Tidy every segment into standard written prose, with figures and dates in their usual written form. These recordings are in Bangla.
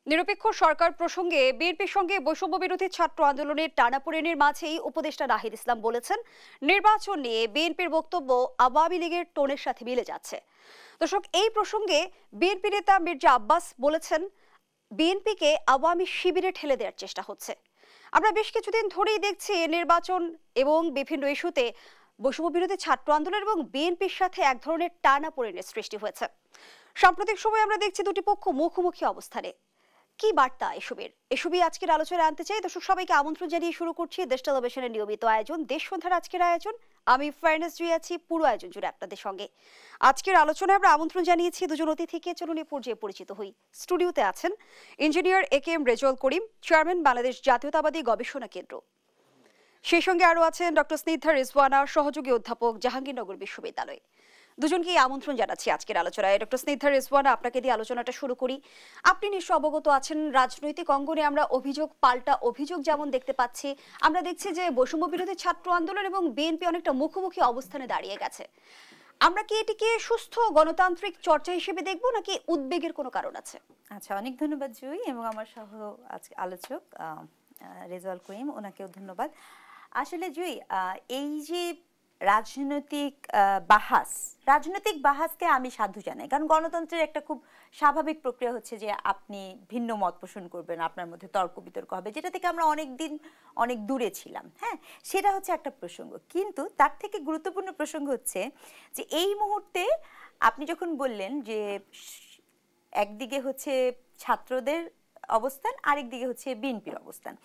নিরপেক্ষ সরকার প্রসঙ্গে বিএনপির সঙ্গে বৈষম্য বিরোধী ছাত্র আন্দোলনের টানাপোড়েনের মাঝেই উপদেষ্টা নাহিদ ইসলাম বলেছেন, নির্বাচন নিয়ে বিএনপির বক্তব্য আওয়ামী লীগের টোনের সাথে মিলে যাচ্ছে। দর্শক, এই প্রসঙ্গে বিএনপি নেতা মির্জা আব্বাস বলেছেন, বিএনপিকে আওয়ামী শিবিরে ঠেলে দেওয়ার চেষ্টা হচ্ছে। আমরা বেশ কিছুদিন ধরেই দেখছি নির্বাচন এবং বিভিন্ন ইস্যুতে বৈষম্য বিরোধী ছাত্র আন্দোলন এবং বিএনপির সাথে এক ধরনের টানাপোড়েনের সৃষ্টি হয়েছে। সাম্প্রতিক সময়ে আমরা দেখছি দুটি পক্ষ মুখোমুখি অবস্থানে। কি বার্তা এসবই আজকের আলোচনায় আনতে চাই। দর্শক সবাইকে আমন্ত্রণ জানিয়ে শুরু করছি দেশ টেলিভিশনের নিয়মিত আয়োজন দেশ সন্ধ্যার আজকের আয়োজন। আমি ফারনাস জুই আছি পুরো আয়োজন জুড়ে আপনাদের সঙ্গে। আজকের আলোচনায় আমরা আমন্ত্রণ জানিয়েছি দুজন অতিথিকে। চলুন এ পর্যায়ে পরিচিত হই। স্টুডিওতে আছেন engineer AKM Rezaul Karim, chairman Bangladesh জাতীয়তাবাদী গবেষণা কেন্দ্র। সেই সঙ্গে আরও আছেন ডক্টর স্নিগ্ধা রিজওয়ানা, সহযোগী অধ্যাপক, জাহাঙ্গীরনগর বিশ্ববিদ্যালয়। দুজনকে আমন্ত্রণ জানাচ্ছি আজকের আলোচনায়। ডক্টর স্নিগ্ধা রিজওয়ানা, আপনাকে দিয়ে আলোচনাটা শুরু করি। আপনি নিশ্চয় অবগত আছেন, রাজনৈতিক অঙ্গনে আমরা অভিযোগ পাল্টা অভিযোগ যেমন দেখতে পাচ্ছি, আমরা দেখছি যে বৈষম্য বিরোধী ছাত্র আন্দোলন এবং বিএনপি অনেকটা মুখোমুখি অবস্থানে দাঁড়িয়ে গেছে। আমরা কি এটিকে সুস্থ গণতান্ত্রিক চর্চা হিসেবে দেখব, নাকি উদ্বেগের কোনো কারণ আছে? আচ্ছা, অনেক ধন্যবাদ জুই এবং আমার সহ আজকে আলোচক রেজাউল করিম, ওনাকেও ধন্যবাদ। আসলে জুই, এই যে রাজনৈতিক বাহাসকে আমি সাধু জানাই, কারণ গণতন্ত্রের একটা খুব স্বাভাবিক প্রক্রিয়া হচ্ছে যে আপনি ভিন্ন মত পোষণ করবেন, আপনার মধ্যে তর্ক বিতর্ক হবে, যেটা থেকে আমরা অনেক দূরে ছিলাম। হ্যাঁ, সেটা হচ্ছে একটা প্রসঙ্গ, কিন্তু তার থেকে গুরুত্বপূর্ণ প্রসঙ্গ হচ্ছে যে এই মুহূর্তে আপনি যখন বললেন যে একদিকে হচ্ছে ছাত্রদের অবস্থান, আরেকদিকে হচ্ছে বিএনপির অবস্থান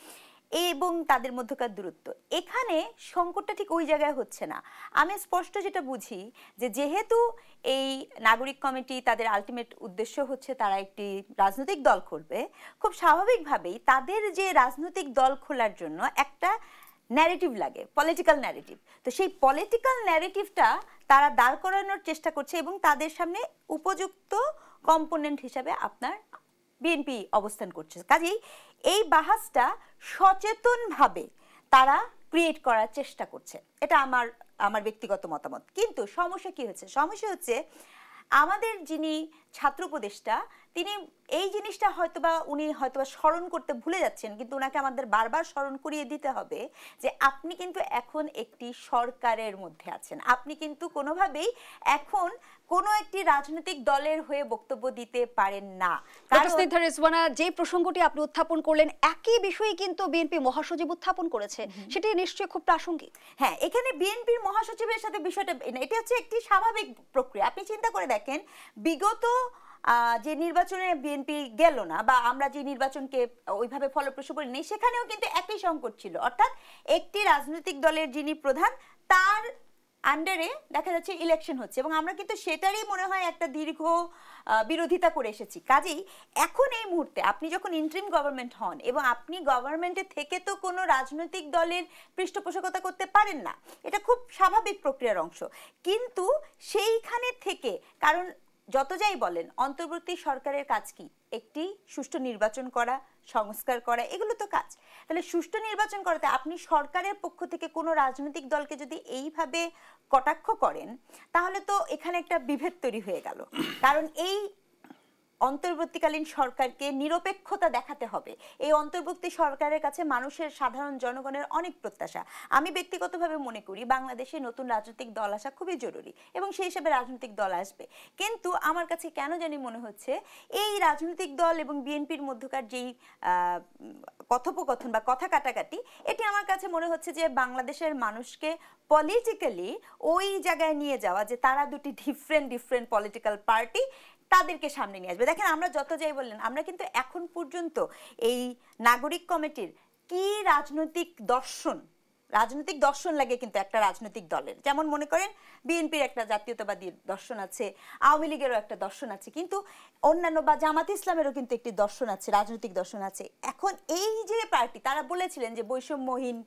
এবং তাদের মধ্যকার দূরত্ব, এখানে সংকটটা ঠিক ওই জায়গায় হচ্ছে না। আমি স্পষ্ট যেটা বুঝি যে যেহেতু এই নাগরিক কমিটি তাদের আলটিমেট উদ্দেশ্য হচ্ছে তারা একটি রাজনৈতিক দল করবে, খুব স্বাভাবিকভাবেই তাদের যে রাজনৈতিক দল খোলার জন্য একটা ন্যারেটিভ লাগে, পলিটিক্যাল ন্যারেটিভ। তো সেই পলিটিক্যাল ন্যারেটিভটা তারা দাঁড় করানোর চেষ্টা করছে এবং তাদের সামনে উপযুক্ত কম্পোনেন্ট হিসাবে আপনার বিএনপি অবস্থান করছে। কাজেই এই বাহাসটা সচেতনভাবে তারা ক্রিয়েট করার চেষ্টা করছে, এটা আমার ব্যক্তিগত মতামত। কিন্তু সমস্যা কি হচ্ছে? সমস্যা হচ্ছে আমাদের যিনি ছাত্র উপদেষ্টা, তিনি এই জিনিসটা উনি হয়তোবা স্মরণ করতে ভুলে যাচ্ছেন, কিন্তু ওনাকে আমাদের বারবার স্মরণ করিয়ে দিতে হবে যে আপনি কিন্তু এখন একটি সরকারের মধ্যে আছেন, আপনি কিন্তু কোনোভাবেই এখন কোনো একটি রাজনৈতিক দলের হয়ে বক্তব্য দিতে পারেন না। যে প্রসঙ্গটি আপনি উত্থাপন করলেন, একই বিষয়ে কিন্তু বিএনপি মহাসচিব উত্থাপন করেছে, সেটি নিশ্চয়ই খুব প্রাসঙ্গিক। হ্যাঁ, এখানে বিএনপির মহাসচিবের সাথে বিষয়টা এটা হচ্ছে একটি স্বাভাবিক প্রক্রিয়া। আপনি চিন্তা করে দেখেন, বিগত যে নির্বাচনে বিএনপি গেল না, বা আমরা যে নির্বাচনকে ওইভাবে ফলপ্রসূ করিনি, সেখানেও কিন্তু একই সংকট ছিল। অর্থাৎ একটি রাজনৈতিক দলের যিনি প্রধান, তার আন্ডারে দেখা যাচ্ছে ইলেকশন হচ্ছে, এবং আমরা কিন্তু সেটারই মনে হয় একটা দীর্ঘ বিরোধিতা করে এসেছি। কাজেই এখন এই মুহূর্তে আপনি যখন ইন্টারিম গভর্নমেন্ট হন এবং আপনি গভর্নমেন্টের থেকে তো কোনো রাজনৈতিক দলের পৃষ্ঠপোষকতা করতে পারেন না, এটা খুব স্বাভাবিক প্রক্রিয়ার অংশ। কিন্তু সেইখানে থেকে, কারণ যত যাই বলেন, অন্তর্বর্তী সরকারের কাজ কি? একটি সুষ্ঠু নির্বাচন করা, সংস্কার করা, এগুলো তো কাজ। তাহলে সুষ্ঠু নির্বাচন করাতে আপনি সরকারের পক্ষ থেকে কোনো রাজনৈতিক দলকে যদি এইভাবে কটাক্ষ করেন, তাহলে তো এখানে একটা বিভেদ তৈরি হয়ে গেল। কারণ এই অন্তর্বর্তীকালীন সরকারকে নিরপেক্ষতা দেখাতে হবে। এই অন্তর্বর্তী সরকারের কাছে মানুষের, সাধারণ জনগণের অনেক প্রত্যাশা। আমি ব্যক্তিগতভাবে মনে করি বাংলাদেশে নতুন রাজনৈতিক দল আসা খুবই জরুরি, এবং সেই হিসাবে রাজনৈতিক দল আসবে। কিন্তু আমার কাছে কেন জানি মনে হচ্ছে এই রাজনৈতিক দল এবং বিএনপির মধ্যকার যেই কথোপকথন বা কথা কাটাকাটি, এটি আমার কাছে মনে হচ্ছে যে বাংলাদেশের মানুষকে পলিটিক্যালি ওই জায়গায় নিয়ে যাওয়া, যে তারা দুটি ডিফারেন্ট পলিটিক্যাল পার্টি, তাদেরকে সামনে নিয়ে আসবে। দেখেন, আমরা যত যাই বললেন, আমরা কিন্তু এখন পর্যন্ত এই নাগরিক কমিটির কি রাজনৈতিক দর্শন লাগে কিন্তু একটা রাজনৈতিক দলের, যেমন মনে করেন বিএনপির একটা জাতীয়তাবাদী দর্শন আছে, আওয়ামী লীগেরও একটা দর্শন আছে, কিন্তু অন্যান্য বা জামাত ইসলামেরও কিন্তু একটি দর্শন আছে, রাজনৈতিক দর্শন আছে। এখন এই যে পার্টি, তারা বলেছিলেন যে বৈষম্যহীন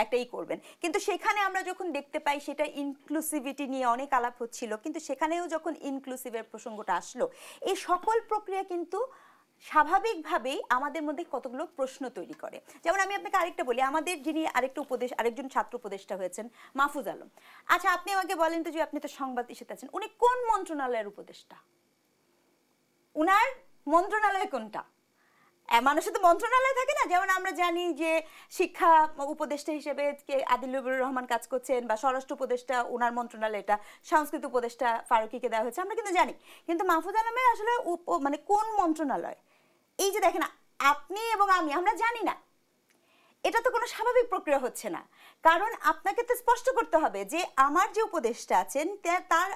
একটাই করবেন, কিন্তু সেখানে আমরা যখন দেখতে পাই সেটা ইনক্লুসিভিটি নিয়ে অনেক আলাপ হচ্ছিল, কিন্তু সেখানেও যখন ইনক্লুসিভের প্রসঙ্গটা আসলো, এই সকল প্রক্রিয়া কিন্তু স্বাভাবিকভাবেই আমাদের মধ্যে কতগুলো প্রশ্ন তৈরি করে। যেমন আমি আপনাকে আরেকটা বলি, আমাদের যিনি আরেকজন ছাত্র উপদেষ্টা হয়েছেন, মাহফুজ আলম। আচ্ছা, আপনি আমাকে বলেন তো যে আপনি তো সংবাদ ইস্যুতে আছেন, উনি কোন মন্ত্রণালয়ের উপদেষ্টা? উনার মন্ত্রণালয় কোনটা? মানুষের তো মন্ত্রণালয় থাকে না, যেমন আমরা জানি যে শিক্ষা উপদেষ্টা হিসেবে কে আদিলুর রহমান কাজ করছেন, বা স্বরাষ্ট্র উপদেষ্টা ওনার মন্ত্রণালয়, এটা সংস্কৃতি উপদেষ্টা ফারুকীকে দেওয়া হয়েছে, আমরা কিন্তু জানি। কিন্তু মাহফুজ আলমের আসলে মানে কোন মন্ত্রণালয়, এই যে দেখেন আপনি এবং আমরা জানি না, এটা তো কোনো স্বাভাবিক প্রক্রিয়া হচ্ছে না। কারণ আপনাকে তো স্পষ্ট করতে হবে যে আমার যে উপদেষ্টা আছেন তার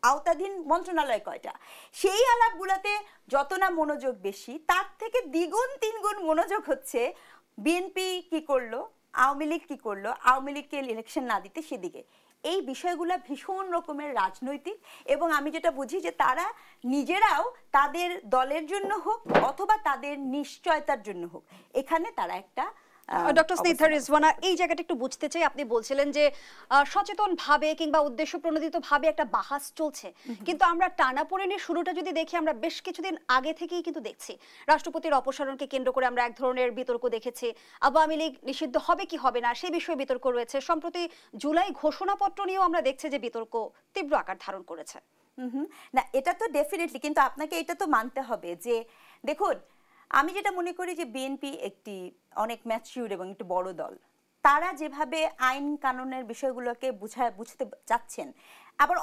আওতাধীন মন্ত্রণালয় কয়টা। সেই আলাপগুলোতে যত না মনোযোগ বেশি, তার থেকে দ্বিগুণ তিনগুণ মনোযোগ হচ্ছে বিএনপি কি করলো, আওয়ামী লীগ কি করলো, আওয়ামী লীগকে ইলেকশন না দিতে সেদিকে। এই বিষয়গুলো ভীষণ রকমের রাজনৈতিক, এবং আমি যেটা বুঝি যে তারা নিজেরাও তাদের দলের জন্য হোক অথবা তাদের নিশ্চয়তার জন্য হোক, এখানে তারা একটা ডক্টর স্নিগ্ধা রিজওয়ানা, এই জায়গাটা একটু বুঝতে চাই। আপনি বলছিলেন যে সচেতন ভাবে কিংবা উদ্দেশ্য প্রণোদিত ভাবে একটা বাহাস চলছে, কিন্তু আমরা টানাপোড়েনের শুরুটা যদি দেখি, আমরা বেশ কিছুদিন আগে থেকেই কিন্তু দেখছি রাষ্ট্রপতির অপসারণকে কেন্দ্র করে আমরা এক ধরনের বিতর্ক দেখেছি। আওয়ামী লীগ নিষিদ্ধ হবে কি হবে না সেই বিষয়ে বিতর্ক রয়েছে। সম্প্রতি জুলাই ঘোষণাপত্র নিয়েও আমরা দেখছি যে বিতর্ক তীব্র আকার ধারণ করেছে। না, এটা তো ডেফিনেটলি, কিন্তু আপনাকে এটা তো মানতে হবে যে দেখুন, আমি যেটা মনে করি যে বিএনপি একটি অনেক ম্যাচিউর এবং একটি বড় দল। তারা যেভাবে আইন কানুনের বিষয়গুলোকে বুঝতে চাচ্ছেন, আবার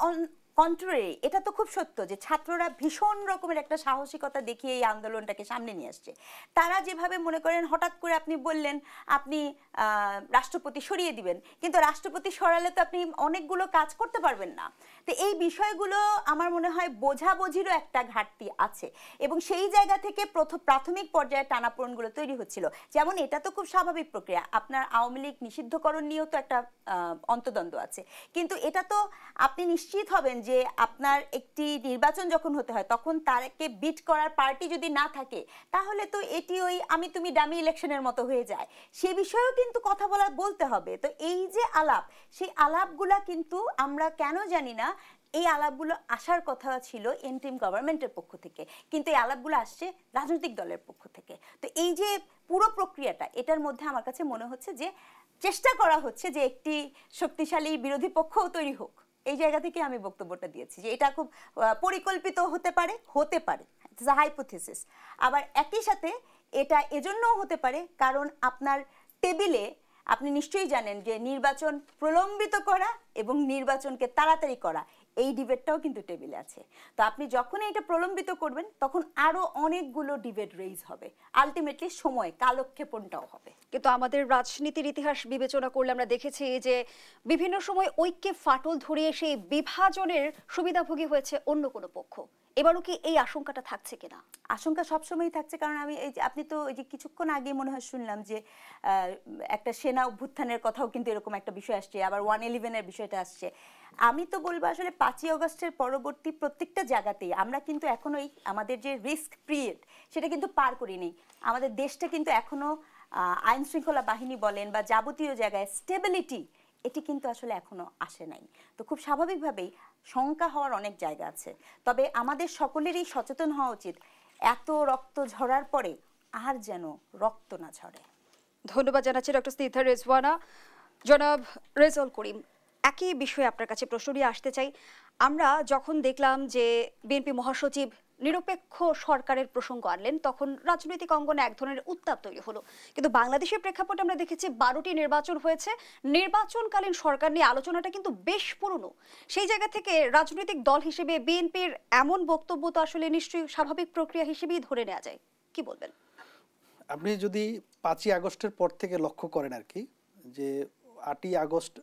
কন্ট্রারি, এটা তো খুব সত্য যে ছাত্ররা ভীষণ রকমের একটা সাহসিকতা দেখিয়ে এই আন্দোলনটাকে সামনে নিয়ে আসছে। তারা যেভাবে মনে করেন, হঠাৎ করে আপনি বললেন আপনি রাষ্ট্রপতি সরিয়ে দিবেন, কিন্তু রাষ্ট্রপতি সরালে তো আপনি অনেকগুলো কাজ করতে পারবেন না। তো এই বিষয়গুলো আমার মনে হয় বোঝাবুঝিরও একটা ঘাটতি আছে, এবং সেই জায়গা থেকে প্রাথমিক পর্যায়ে টানাপোড়েনগুলো তৈরি হচ্ছিল। যেমন এটা তো খুব স্বাভাবিক প্রক্রিয়া, আপনার আওয়ামী লীগ নিষিদ্ধকরণ নিয়েও তো একটা অন্তদ্বন্দ্ব আছে, কিন্তু এটা তো আপনি নিশ্চিত হবেন যে আপনার একটি নির্বাচন যখন হতে হয় তখন তারকে বিট করার পার্টি যদি না থাকে, তাহলে তো এটি ওই আমি তুমি ডামি ইলেকশনের মতো হয়ে যায়। সে বিষয়েও কিন্তু কথা বলতে হবে। তো এই যে আলাপ, সেই আলাপগুলা কিন্তু আমরা কেন জানি না, এই আলাপগুলো আসার কথা ছিল ইন্টারিম গভর্নমেন্টের পক্ষ থেকে, কিন্তু এই আলাপগুলো আসছে রাজনৈতিক দলের পক্ষ থেকে। তো এই যে পুরো প্রক্রিয়াটা, এটার মধ্যে আমার কাছে মনে হচ্ছে যে চেষ্টা করা হচ্ছে যে একটি শক্তিশালী বিরোধী পক্ষও তৈরি হোক। এই জায়গা থেকে আমি বক্তব্যটা দিয়েছি যে এটা খুব পরিকল্পিত হতে পারে, ইটস আ হাইপোথিসিস। আবার একই সাথে এটা এজন্যও হতে পারে কারণ আপনার টেবিলে আপনি নিশ্চয়ই জানেন যে নির্বাচন প্রলম্বিত করা এবং নির্বাচনকে তাড়াতাড়ি করা, এই ডিবেটটাও কিন্তু টেবিলে আছে। তো আপনি যখন এটা প্রলম্বিত করবেন তখন আরো অনেকগুলো ডিবেট রেইজ হবে, আলটিমেটলি সময় কালক্ষেপণটাও হবে। কিন্তু আমাদের রাজনীতির ইতিহাস বিবেচনা করলে আমরা দেখেছি যে বিভিন্ন সময় ঐক্যে ফাটল ধরিয়ে সেই বিভাজনের সুবিধাভোগী হয়েছে অন্য কোনো পক্ষ। এবারও কি এই আশঙ্কাটা থাকছে কিনা? আশঙ্কা সবসময়ই থাকছে, কারণ আমি এই যে আপনি তো এই যে কিছুক্ষণ আগে মনে হয় শুনলাম যে একটা সেনা অভ্যুত্থানের কথাও কিন্তু এরকম একটা বিষয় আসছে, আবার 111-এর বিষয়টা আসছে। আমি তো বলবো আসলে 5ই আগস্টের পরবর্তী প্রত্যেকটা জায়গাতেই আমরা কিন্তু এখনোই আমাদের যে রিস্ক পিরিয়ড সেটা কিন্তু পার করিনি। আমাদের দেশটা কিন্তু এখনো আইন শৃঙ্খলা বাহিনী বলেন বা যাবতীয় জায়গায় স্টেবিলিটি, এটি কিন্তু আসলে এখনো আসে নাই। তো খুব স্বাভাবিকভাবেই শঙ্কা হওয়ার অনেক জায়গা আছে। তবে আমাদের সকলেরই সচেতন হওয়া উচিত, এত রক্ত ঝরার পরে আর যেন রক্ত না ঝরে। ধন্যবাদ জানাচ্ছি ডক্টর স্নিগ্ধা রিজওয়ানা। জনাব রেজাউল করিম, একই বিষয়ে আপনার কাছে প্রশ্ন নিয়ে আসতে চাই। আমরা যখন দেখলাম যে বিএনপি মহাসচিব নিরপেক্ষ সরকারের প্রসঙ্গ আনলেন, তখন রাজনৈতিক অঙ্গনে এক ধরনের উত্তাপ তৈরি হলো। কিন্তু বাংলাদেশের প্রেক্ষাপটে আমরা দেখেছি 12টি নির্বাচন হয়েছে, নির্বাচনকালীন সরকার নিয়ে আলোচনাটা কিন্তু বেশ পুরনো। সেই জায়গা থেকে রাজনৈতিক দল হিসেবে বিএনপির এমন বক্তব্য তো আসলে নিশ্চয়ই স্বাভাবিক প্রক্রিয়া হিসেবেই ধরে নেওয়া যায়, কি বলবেন? আপনি যদি 5ই আগস্টের পর থেকে লক্ষ্য করেন আর কি, যে 8ই আগস্ট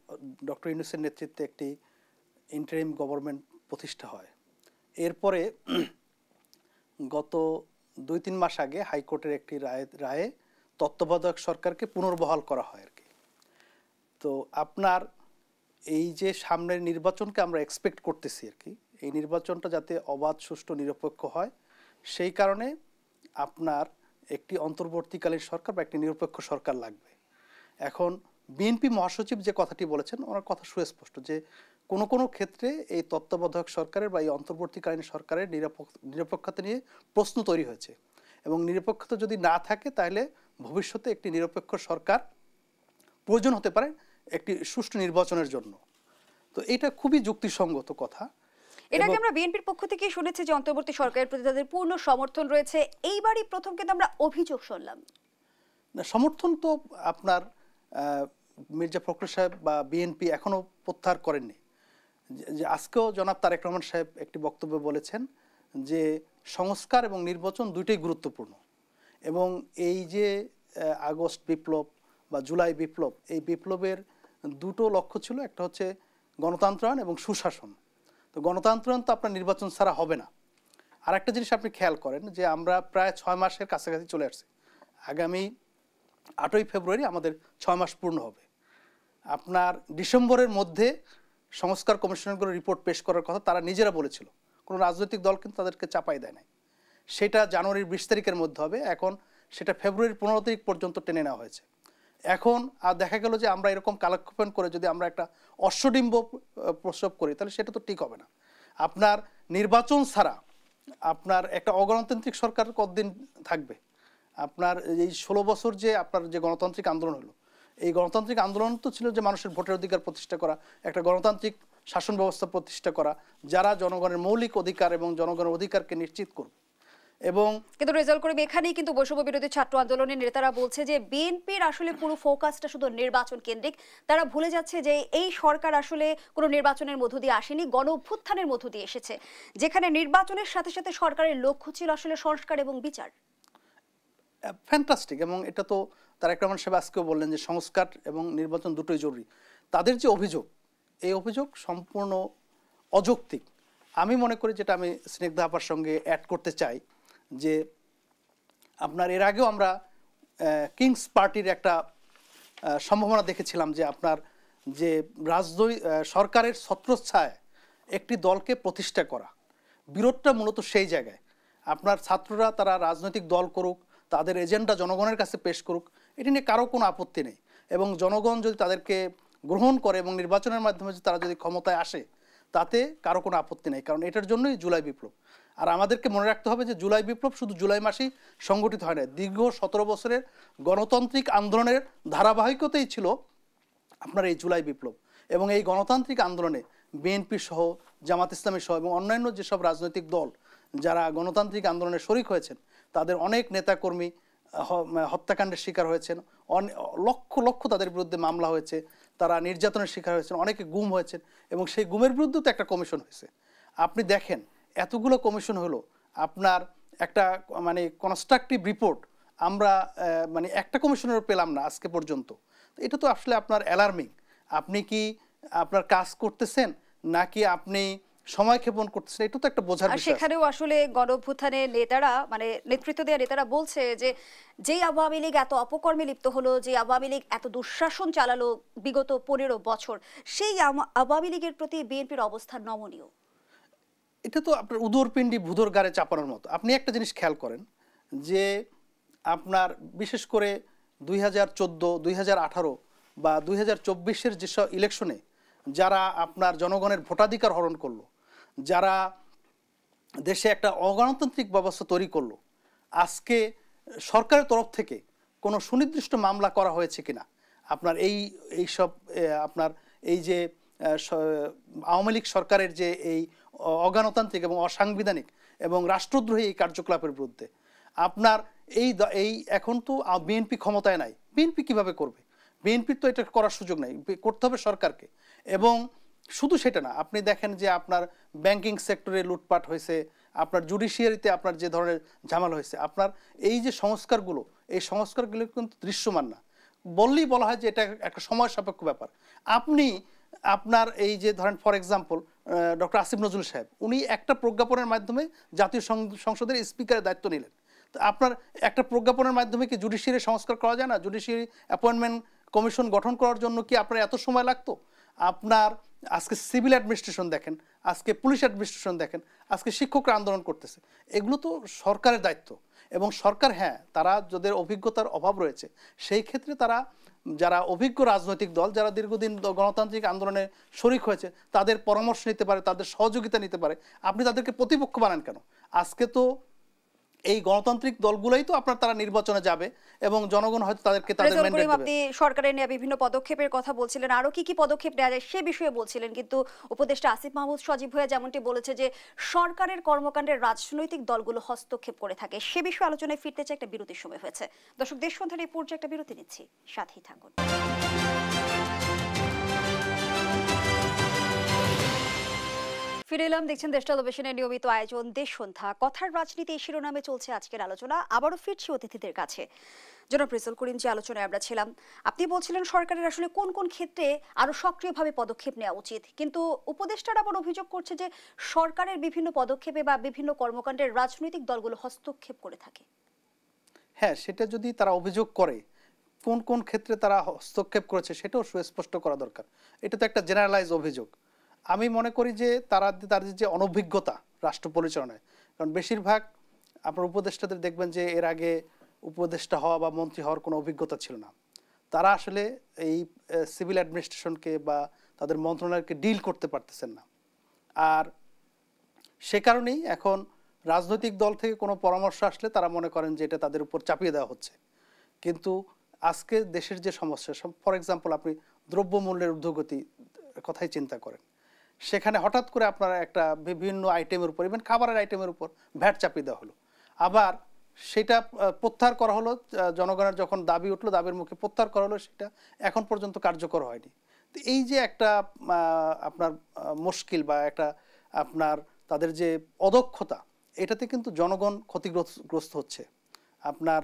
ডক্টর ইউনূসের নেতৃত্বে একটি ইন্টারিম গভর্নমেন্ট প্রতিষ্ঠা হয়। এরপরে গত 2-3 মাস আগে হাইকোর্টের একটি রায়ে তত্ত্বাবধায়ক সরকারকে পুনর্বহাল করা হয় আর কি। তো আপনার এই যে সামনের নির্বাচনকে আমরা এক্সপেক্ট করতেছি আর কি, এই নির্বাচনটা যাতে অবাধ, সুষ্ঠু, নিরপেক্ষ হয়, সেই কারণে আপনার একটি অন্তর্বর্তীকালীন সরকার বা একটি নিরপেক্ষ সরকার লাগবে। এখন বিএনপি মহাসচিব যে কথাটি বলেছেন, ওনার কথা সুস্পষ্ট যে কোনো কোনো ক্ষেত্রে এই তত্ত্বাবধায়ক সরকারের বা এই অন্তর্বর্তীকালীন সরকারের নিরপেক্ষতা নিয়ে প্রশ্ন তৈরি হয়েছে, এবং নিরপেক্ষতা যদি না থাকে তাহলে ভবিষ্যতে একটি নিরপেক্ষ সরকার প্রয়োজন হতে পারে একটি সুষ্ঠু নির্বাচনের জন্য। তো এটা খুবই যুক্তিসঙ্গত কথা। এর আগে আমরা বিএনপির পক্ষ থেকে শুনেছি যে অন্তর্বর্তী সরকারের প্রতি তাদের পূর্ণ সমর্থন রয়েছে, এইবারই প্রথম কিন্তু আমরা অভিযোগ শুনলাম। না, সমর্থন তো আপনার মির্জা ফখরুল সাহেব বা বিএনপি এখনো প্রত্যাহার করেননি। যে আজকেও জনাব তারেক রহমান সাহেব একটি বক্তব্যে বলেছেন যে সংস্কার এবং নির্বাচন দুইটাই গুরুত্বপূর্ণ, এবং এই যে আগস্ট বিপ্লব বা জুলাই বিপ্লব, এই বিপ্লবের দুটো লক্ষ্য ছিল, একটা হচ্ছে গণতন্ত্রায়ন এবং সুশাসন। তো গণতন্ত্রায়ন তো আপনার নির্বাচন ছাড়া হবে না। আর একটা জিনিস আপনি খেয়াল করেন যে আমরা প্রায় 6 মাসের কাছাকাছি চলে আসছি। আগামী 8ই ফেব্রুয়ারি আমাদের 6 মাস পূর্ণ হবে। আপনার ডিসেম্বরের মধ্যে সংস্কার কমিশনগুলো রিপোর্ট পেশ করার কথা তারা নিজেরা বলেছিল, কোনো রাজনৈতিক দল কিন্তু তাদেরকে চাপাই দেয় নাই। সেটা জানুয়ারির 20 তারিখের মধ্যে হবে, এখন সেটা ফেব্রুয়ারির 15 তারিখ পর্যন্ত টেনে নেওয়া হয়েছে। এখন আর দেখা গেল যে আমরা এরকম কালক্ষেপণ করে যদি আমরা একটা অশ্বডিম্ব প্রসব করি তাহলে সেটা তো ঠিক হবে না। আপনার নির্বাচন ছাড়া আপনার একটা অগণতান্ত্রিক সরকার কতদিন থাকবে? আপনার এই 16 বছর যে আপনার যে গণতান্ত্রিক আন্দোলন হলো, এই গণতান্ত্রিক আন্দোলন তো ছিল যে মানুষের ভোটের অধিকার প্রতিষ্ঠা করা, একটা গণতান্ত্রিক শাসন ব্যবস্থা প্রতিষ্ঠা করা, যারা জনগণের মৌলিক অধিকার এবং জনগণের অধিকারকে নিশ্চিত করবে। এবং কিন্তু রেজাল্ট করবে এখানেই কিন্তু বৈষম্য বিরোধী ছাত্র আন্দোলনের নেতারা বলছে যে বিএনপির আসলে পুরো ফোকাসটা শুধু নির্বাচন কেন্দ্রিক। তারা ভুলে যাচ্ছে যে এই সরকার আসলে কোনো নির্বাচনের মধ্য দিয়ে আসেনি, গণ অভ্যুত্থানের মধ্য দিয়ে এসেছে, যেখানে নির্বাচনের সাথে সাথে সরকারের লক্ষ্য ছিল আসলে সংস্কার এবং বিচার। ফ্যান্টাস্টিক। এবং এটা তো তারেক রহমান সাহেব আজকেও বললেন যে সংস্কার এবং নির্বাচন দুটোই জরুরি। তাদের যে অভিযোগ, এই অভিযোগ সম্পূর্ণ অযৌক্তিক। আমি মনে করি, যেটা আমি স্নিগ্ধা আপার সঙ্গে অ্যাড করতে চাই, যে আপনার এর আগেও আমরা কিংস পার্টির একটা সম্ভাবনা দেখেছিলাম যে আপনার যে সরকারের ছত্রছায়ায় একটি দলকে প্রতিষ্ঠা করা। বিরোধটা মূলত সেই জায়গায়, আপনার ছাত্ররা তারা রাজনৈতিক দল করুক, তাদের এজেন্ডা জনগণের কাছে পেশ করুক, এটি নিয়ে কারো কোনো আপত্তি নেই। এবং জনগণ যদি তাদেরকে গ্রহণ করে এবং নির্বাচনের মাধ্যমে তারা যদি ক্ষমতায় আসে, তাতে কারো কোনো আপত্তি নেই, কারণ এটার জন্যই জুলাই বিপ্লব। আর আমাদেরকে মনে রাখতে হবে যে জুলাই বিপ্লব শুধু জুলাই মাসেই সংগঠিত হয় না, দীর্ঘ 17 বছরের গণতান্ত্রিক আন্দোলনের ধারাবাহিকতাই ছিল আপনার এই জুলাই বিপ্লব। এবং এই গণতান্ত্রিক আন্দোলনে বিএনপি সহ, জামাত ইসলামী সহ এবং অন্যান্য যেসব রাজনৈতিক দল যারা গণতান্ত্রিক আন্দোলনে শরিক হয়েছেন, তাদের অনেক নেতাকর্মী হত্যাকাণ্ডের শিকার হয়েছেন, লক্ষ লক্ষ তাদের বিরুদ্ধে মামলা হয়েছে, তারা নির্যাতনের শিকার হয়েছেন, অনেকে গুম হয়েছেন, এবং সেই গুমের বিরুদ্ধেও তো একটা কমিশন হয়েছে। আপনি দেখেন এতগুলো কমিশন হলো, আপনার একটা মানে কনস্ট্রাকটিভ রিপোর্ট আমরা মানে একটা কমিশনেরও পেলাম না আজকে পর্যন্ত। এটা তো আসলে আপনার অ্যালার্মিং। আপনি কি আপনার কাজ করতেছেন নাকি আপনি সময় ক্ষেপণ করতেছেন, এটা তো একটা বোঝার বিষয়। সেখানেও আসলে গণ অভ্যুত্থানের নেতারা, মানে নেতৃত্ব দেওয়া নেতারা বলছে যে যেই আওয়ামী লীগ এত অপকর্মে লিপ্ত হলো, যে আওয়ামী লীগ এত দুঃশাসন চালালো বিগত 15 বছর, সেই আওয়ামী লীগের প্রতি বিএনপির অবস্থান নমনীয়। এটা তো আপনার উদরপিণ্ডি ভুদর গাড়ে চাপানোর মতো। আপনি একটা জিনিস খেয়াল করেন যে আপনার বিশেষ করে 2014, 2018 বা 2024-এর যেসব ইলেকশনে যারা আপনার জনগণের ভোটাধিকার হরণ করলো, যারা দেশে একটা অগণতান্ত্রিক ব্যবস্থা তৈরি করলো, আজকে সরকারের তরফ থেকে কোনো সুনির্দিষ্ট মামলা করা হয়েছে কিনা আপনার এইসব আপনার এই যে আওয়ামী লীগ সরকারের যে এই অগণতান্ত্রিক এবং অসাংবিধানিক এবং রাষ্ট্রদ্রোহী এই কার্যকলাপের বিরুদ্ধে? আপনার এই এখন তো বিএনপি ক্ষমতায় নাই, বিএনপি কিভাবে করবে? বিএনপির তো এটা করার সুযোগ নাই, করতে হবে সরকারকে। এবং শুধু সেটা না, আপনি দেখেন যে আপনার ব্যাংকিং সেক্টরে লুটপাট হয়েছে, আপনার জুডিশিয়ারিতে আপনার যে ধরনের ঝামেলা হয়েছে, আপনার এই যে সংস্কারগুলো, এই সংস্কারগুলো কিন্তু দৃশ্যমান না। বললেই বলা হয় যে এটা একটা সময় সাপেক্ষ ব্যাপার। আপনি আপনার এই যে ধরেন for example doctor Asif Nazrul সাহেব, উনি একটা প্রজ্ঞাপনের মাধ্যমে জাতীয় সংসদের স্পিকারের দায়িত্ব নিলেন। তো আপনার একটা প্রজ্ঞাপনের মাধ্যমে কি জুডিশিয়ারি সংস্কার করা যায় না? জুডিশিয়ারি অ্যাপয়েন্টমেন্ট কমিশন গঠন করার জন্য কি আপনার এত সময় লাগতো? আপনার আজকে সিভিল অ্যাডমিনিস্ট্রেশন দেখেন, আজকে পুলিশ অ্যাডমিনিস্ট্রেশন দেখেন, আজকে শিক্ষকরা আন্দোলন করতেছে, এগুলো তো সরকারের দায়িত্ব। এবং সরকার, হ্যাঁ, তারা যাদের অভিজ্ঞতার অভাব রয়েছে, সেই ক্ষেত্রে তারা যারা অভিজ্ঞ রাজনৈতিক দল, যারা দীর্ঘদিন গণতান্ত্রিক আন্দোলনে শরিক হয়েছে, তাদের পরামর্শ নিতে পারে, তাদের সহযোগিতা নিতে পারে। আপনি তাদেরকে প্রতিপক্ষ বানান কেন? আজকে তো এই গণতান্ত্রিক দলগুলোই তো আপনার তারা নির্বাচনে যাবে এবং জনগণ হয়তো তাদেরকে তাদের রেজাউল ম্যান্ডেট করিম, দেবে। আপনি সরকারের নেওয়া বিভিন্ন পদক্ষেপের কথা বলছিলেন, আরো কি কি পদক্ষেপ নেওয়া যায় সে বিষয়ে বলছিলেন, কিন্তু উপদেষ্টা আসিফ মাহমুদ সজীব ভুঁইয়া যেমনটি বলেছে যে সরকারের কর্মকাণ্ডে রাজনৈতিক দলগুলো হস্তক্ষেপ করে থাকে, সে বিষয়ে আলোচনায় ফিরতে চাই, একটা বিরতির সময় হয়েছে। দর্শক, দেশ সন্ধ্যার এই পর্যায়ে একটা বিরতি নিচ্ছি, সাথেই থাকুন। ফিরে এলাম, দেখছেন দেশ টেলিভিশনের নিয়মিত আয়োজন দেশ সন্ধ্যা। কথার রাজনীতি শিরোনামে চলছে আজকের আলোচনা। আবারও ফিরছি অতিথিদের কাছে। জনাব রেজাউল করিম, যে আলোচনায় আমরা ছিলাম, আপনি বলছিলেন সরকারের আসলে কোন কোন ক্ষেত্রে আরো সক্রিয়ভাবে পদক্ষেপ নেওয়া উচিত, কিন্তু উপদেষ্টারা আবার অভিযোগ করছে যে সরকারের বিভিন্ন পদক্ষেপে বা বিভিন্ন কর্মকাণ্ডের রাজনৈতিক দলগুলো হস্তক্ষেপ করে থাকে। হ্যাঁ, সেটা যদি তারা অভিযোগ করে কোন কোন ক্ষেত্রে তারা হস্তক্ষেপ করেছে সেটাও সুস্পষ্ট করা দরকার। এটা তো একটা জেনারেলাইজ অভিযোগ। আমি মনে করি যে তাদের যে অনভিজ্ঞতা রাষ্ট্র পরিচালনায়, কারণ বেশিরভাগ আপনার উপদেষ্টাদের দেখবেন যে এর আগে উপদেষ্টা হওয়া বা মন্ত্রী হওয়ার কোনো অভিজ্ঞতা ছিল না। তারা আসলে এই সিভিল অ্যাডমিনিস্ট্রেশনকে বা তাদের মন্ত্রণালয়কে ডিল করতে পারতেছেন না। আর সে কারণেই এখন রাজনৈতিক দল থেকে কোনো পরামর্শ আসলে তারা মনে করেন যে এটা তাদের উপর চাপিয়ে দেওয়া হচ্ছে। কিন্তু আজকে দেশের যে সমস্যা, ফর এক্সাম্পল আপনি দ্রব্যমূল্যের ঊর্ধ্বগতি কথাই চিন্তা করেন, সেখানে হঠাৎ করে আপনার একটা বিভিন্ন আইটেমের উপর, ইভেন খাবারের আইটেমের উপর ভ্যাট চাপিয়ে দেওয়া হলো, আবার সেটা প্রত্যাহার করা হলো। জনগণের যখন দাবি উঠলো, দাবির মুখে প্রত্যাহার করা হলো, সেটা এখন পর্যন্ত কার্যকর হয়নি। তো এই যে একটা আপনার মুশকিল বা একটা আপনার তাদের যে অদক্ষতা, এটাতে কিন্তু জনগণ ক্ষতিগ্রস্ত হচ্ছে। আপনার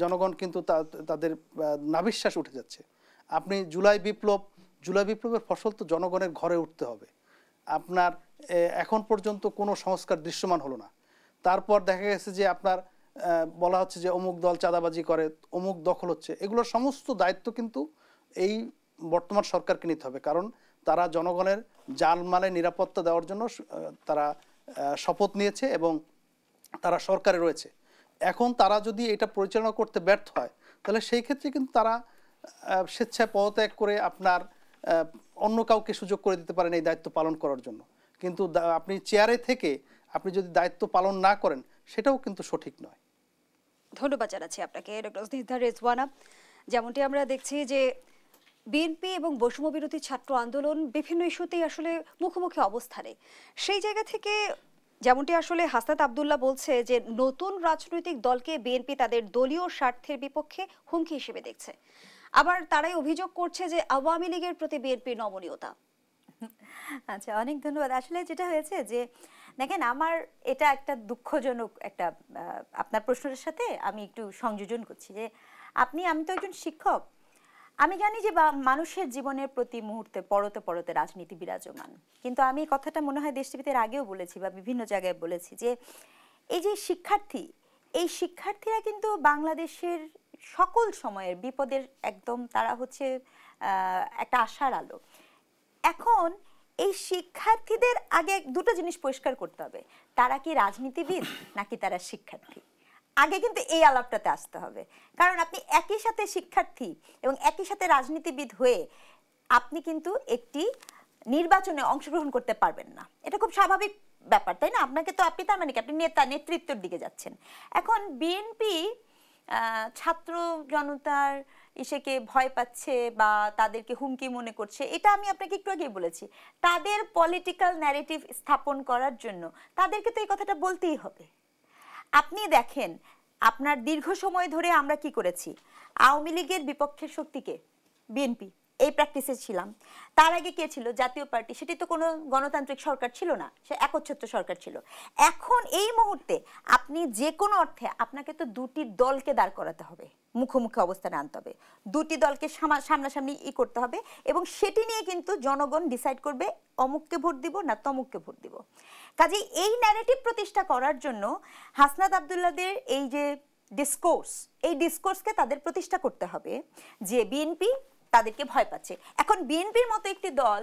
জনগণ কিন্তু তাদের নাভিশ্বাস উঠে যাচ্ছে। আপনি জুলাই বিপ্লবের ফসল তো জনগণের ঘরে উঠতে হবে। আপনার এখন পর্যন্ত কোনো সংস্কার দৃশ্যমান হলো না। তারপর দেখা গেছে যে আপনার বলা হচ্ছে যে অমুক দল চাঁদাবাজি করে, অমুক দখল হচ্ছে। এগুলোর সমস্ত দায়িত্ব কিন্তু এই বর্তমান সরকারকে নিতে হবে, কারণ তারা জনগণের জানমালের নিরাপত্তা দেওয়ার জন্য তারা শপথ নিয়েছে এবং তারা সরকারে রয়েছে। এখন তারা যদি এটা পরিচালনা করতে ব্যর্থ হয়, তাহলে সেই ক্ষেত্রে কিন্তু তারা স্বেচ্ছায় পদত্যাগ করে আপনার অন্য কাউকে সুযোগ করে দিতে পারেন এই দায়িত্ব পালন করার জন্য। কিন্তু আপনি চেয়ারে থেকে আপনি যদি দায়িত্ব পালন না করেন, সেটাও কিন্তু সঠিক নয়। ধন্যবাদ জানাচ্ছি আপনাকে ডক্টর স্নিগ্ধা রেজওয়ানা। যেমনটি আমরা দেখছি যে বিএনপি এবং বৈষম্য বিরোধী ছাত্র আন্দোলন বিভিন্ন ইস্যুতেই আসলে মুখোমুখি অবস্থানে। সেই জায়গা থেকে যেমনটি আসলে হাসনাত আব্দুল্লাহ বলছে যে নতুন রাজনৈতিক দলকে বিএনপি তাদের দলীয় স্বার্থের বিপক্ষে হুমকি হিসেবে দেখছে, আবার তারাই অভিযোগ করছে যে আওয়ামী লীগের প্রতি বিএনপির নমনীয়তা। আচ্ছা, অনেক ধন্যবাদ। আসলে যেটা হয়েছে যে দেখেন, আমার এটা একটা দুঃখজনক একটা আপনার প্রশ্নের সাথে আমি একটু সংযোজন করছি যে আমি তো একজন শিক্ষক। আমি জানি যে মানুষের জীবনের প্রতি মুহূর্তে পরতে পরতে রাজনীতি বিরাজমান, কিন্তু আমি এই কথাটা মনে হয় দেশ টিভিতে আগেও বলেছি বা বিভিন্ন জায়গায় বলেছি যে এই যে এই শিক্ষার্থীরা কিন্তু বাংলাদেশের সকল সময়ের বিপদের একদম তারা হচ্ছে একটা আশার আলো। এখন এই শিক্ষার্থীদের আগে দুটো জিনিস পরিষ্কার করতে হবে, তারা কি রাজনীতিবিদ নাকি তারা শিক্ষার্থী। আগে কিন্তু এই আলাপটাতে আসতে হবে, কারণ আপনি একই সাথে শিক্ষার্থী এবং একই সাথে রাজনীতিবিদ হয়ে আপনি কিন্তু একটি নির্বাচনে অংশগ্রহণ করতে পারবেন না। এটা খুব স্বাভাবিক ব্যাপার, তাই না? আপনি তার মানে কি আপনি নেতৃত্বের দিকে যাচ্ছেন। এখন বিএনপি ছাত্র জনতার ইসেকে ভয় পাচ্ছে বা তাদেরকে হুমকি মনে করছে, এটা আমি আপনাকে একটু আগেই বলেছি। তাদের পলিটিক্যাল ন্যারেটিভ স্থাপন করার জন্য তাদেরকে তো এই কথাটা বলতেই হবে। আপনি দেখেন, আপনার দীর্ঘ সময় ধরে আমরা কি করেছি, আওয়ামী লীগের বিপক্ষের শক্তিকে বিএনপি এই প্র্যাকটিসে ছিলাম। তার আগে কে ছিল? জাতীয় পার্টি। সেটি তো কোনো গণতান্ত্রিক সরকার ছিল না, সে একচ্ছত্র সরকার ছিল। এখন এই মুহূর্তে আপনি যে কোনো অর্থে আপনাকে তো দুটি দলকে দাঁড় করাতে হবে, মুখোমুখি অবস্থানে আনতে হবে, দুটি দলকে সামনাসামনি করতে হবে, এবং সেটি নিয়ে কিন্তু জনগণ ডিসাইড করবে অমুককে ভোট দিব না তমুককে ভোট দিব। কাজেই এই ন্যারেটিভ প্রতিষ্ঠা করার জন্য হাসনাত আব্দুল্লাহদের এই যে এই ডিসকোর্সকে তাদের প্রতিষ্ঠা করতে হবে যে বিএনপি তাদেরকে ভয় পাচ্ছে। এখন বিএনপির মতো একটি দল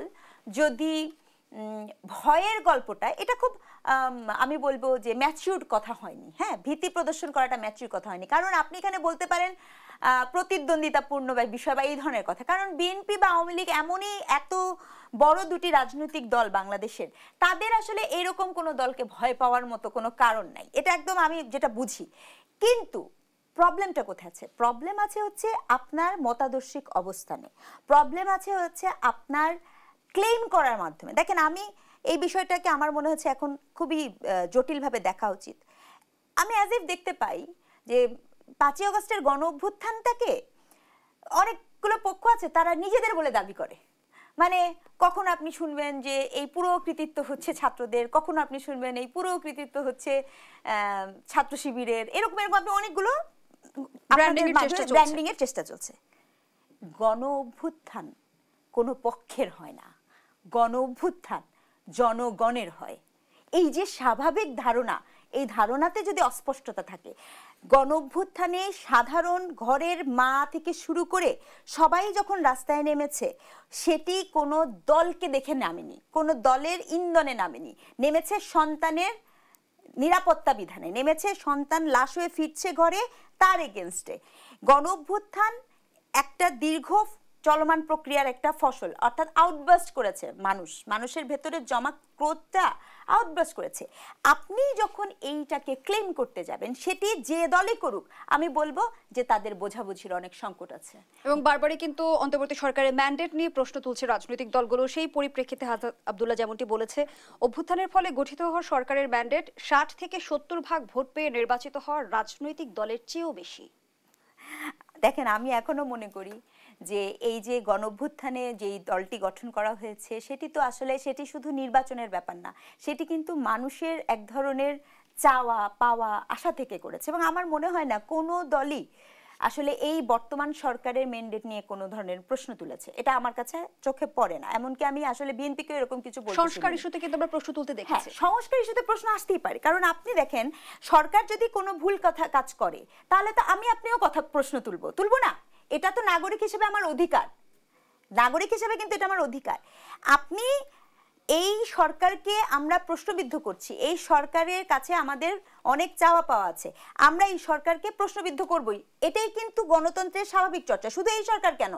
যদি ভয়ের গল্পটা, এটা খুব আমি বলবো যে ম্যাচিউরড কথা হয়নি। হ্যাঁ, ভীতি প্রদর্শন করাটা ম্যাচিউর কথা হয়নি, কারণ আপনি এখানে বলতে পারেন প্রতিদ্বন্দ্বিতাপূর্ণ বিষয় বা এই ধরনের কথা। কারণ বিএনপি বা আওয়ামী লীগ এমনই এত বড় দুটি রাজনৈতিক দল বাংলাদেশের, তাদের আসলে এরকম কোনো দলকে ভয় পাওয়ার মতো কোনো কারণ নাই, এটা একদম আমি যেটা বুঝি। কিন্তু প্রবলেমটা কোথায় আছে? প্রবলেম আছে হচ্ছে আপনার মতাদর্শিক অবস্থানে, প্রবলেম আছে হচ্ছে আপনার ক্লেম করার মাধ্যমে। দেখেন, আমি এই বিষয়টাকে আমার মনে হচ্ছে এখন খুবই জটিলভাবে দেখা উচিত। আমি অ্যাজ ইফ দেখতে পাই যে 5ই আগস্টের গণ অভ্যুত্থানটাকে অনেকগুলো পক্ষ আছে তারা নিজেদের বলে দাবি করে। মানে কখন আপনি শুনবেন যে এই পুরো কৃতিত্ব হচ্ছে ছাত্রদের, কখন আপনি শুনবেন এই পুরো কৃতিত্ব হচ্ছে ছাত্র শিবিরের, এরকম এরকম আপনি অনেকগুলো ব্র্যান্ডিং এর চেষ্টা চলছে। গণ অভ্যুত্থান কোনো পক্ষের হয় না, গণ অভ্যুত্থান জনগণের হয়। এই যে স্বাভাবিক ধারণা, এই ধারণাতে যদি অস্পষ্টতা থাকে, গণ অভ্যুত্থানে সাধারণ ঘরের মা থেকে শুরু করে সবাই যখন রাস্তায় নেমেছে, সেটি কোনো দলকে দেখে নামেনি, কোনো দলের ইন্ধনে নামেনি, নেমেছে সন্তানের নিরাপত্তা বিধানে, নেমেছে সন্তান লাশ হয়ে ফিরছে ঘরে তার এগেনস্টে। গণ অভ্যুত্থান একটা দীর্ঘ চলমান প্রক্রিয়ার একটা ফসল, অর্থাৎ আউটবাস্ট করেছে মানুষের ভেতরে জমা ক্রোধটা আউটবাস্ট করেছে। আপনি যখন এইটাকে ক্লেম করতে যাবেন, সেটি যে দলই করুক, আমি বলবো যে তাদের বোঝাবুঝির অনেক সংকট আছে। এবং বারবারই কিন্তু অন্তর্বর্তী সরকারের ম্যান্ডেট নিয়ে প্রশ্ন তুলছে রাজনৈতিক দলগুলো। সেই পরিপ্রেক্ষিতে আব্দুল্লাহ যেমনটি বলেছে, অভ্যুত্থানের ফলে গঠিত হওয়া সরকারের ম্যান্ডেট 60 থেকে 70% ভোট পেয়ে নির্বাচিত হওয়া রাজনৈতিক দলের চেয়েও বেশি। দেখেন, আমি এখনো মনে করি যে এই যে গণঅভ্যুত্থানে যেই দলটি গঠন করা হয়েছে, সেটি তো আসলে সেটি শুধু নির্বাচনের ব্যাপার না, সেটি কিন্তু মানুষের এক ধরনের চাওয়া পাওয়া আশা থেকে করেছে। এবং আমার মনে হয় না কোনো দলই আসলে এই বর্তমান সরকারের ম্যান্ডেট নিয়ে কোনো ধরনের প্রশ্ন তুলেছে, এটা আমার কাছে চোখে পড়ে না। এমনকি আমি আসলে বিএনপিকে এরকম কিছু বলছি, সংস্কার ইস্যুতে কিন্তু আমরা প্রশ্ন তুলতে দেখেছি। সংস্কার ইস্যুতে প্রশ্ন আসতেই পারে, কারণ আপনি দেখেন সরকার যদি কোনো ভুল কাজ করে, তাহলে তো আপনিও প্রশ্ন তুলবো না? এটা তো নাগরিক হিসেবে আমার অধিকার, নাগরিক হিসেবে কিন্তু এটা আমার অধিকার। আপনি এই সরকারকে আমরা প্রশ্নবিদ্ধ করছি, এই সরকারের কাছে আমাদের অনেক চাওয়া পাওয়া আছে, আমরা এই সরকারকে প্রশ্নবিদ্ধ করবই, এটাই কিন্তু গণতন্ত্রের স্বাভাবিক চর্চা। শুধু এই সরকার কেন,